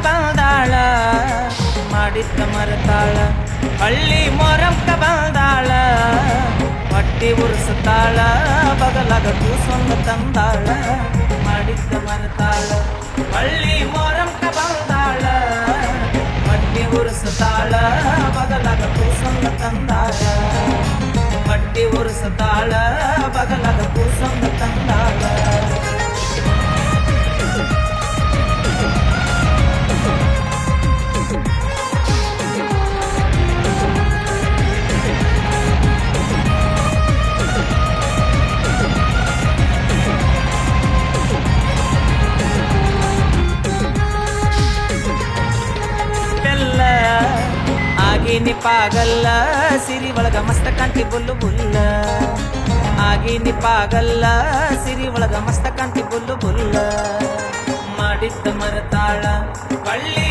ಬಂದಾಳ ಮಾಡಿದ್ದ ಮರತಾಳ ಹಳ್ಳಿ ಮೊರಮ್ಕ ಬಂದಾಳ ಹೊಟ್ಟಿ ಉರ್ಸುತ್ತಾಳ ಬಗಲಾಗ ಕೂಸೊಂದು ತಂದಾಳ ಮಾಡಿದ್ದ ಮರತಾಳ ಹಳ್ಳಿ ಮೊರಮ್ಕ ಬಂದಾಳ ಹೊಟ್ಟಿ ಉರ್ಸುತ್ತಾಳ ಬಗಲಾಗ ಕೂಸೊಂದು ತಂದಾಳ ಹೊಟ್ಟಿ ಉರ್ಸುತ್ತಾಳ ಬಗಲಾಗ ಕೂಸೊಂದು ತಂದಾಳ ಆಗಿನಿ ಪಾಗಲ್ಲ ಸಿರಿ ಒಳಗ ಮಸ್ತ ಕಾಂತಿ ಬುಲ್ಲು ಬುಲ್ಲ ಆಗಿನಿ ಪಾಗಲ್ಲ ಸಿರಿ ಒಳಗ ಮಸ್ತ ಕಾಂತಿ ಬುಲ್ಲು ಬುಲ್ಲ ಮಾಡಿದ್ದ ಮರತಾಳ ಬಳ್ಳಿ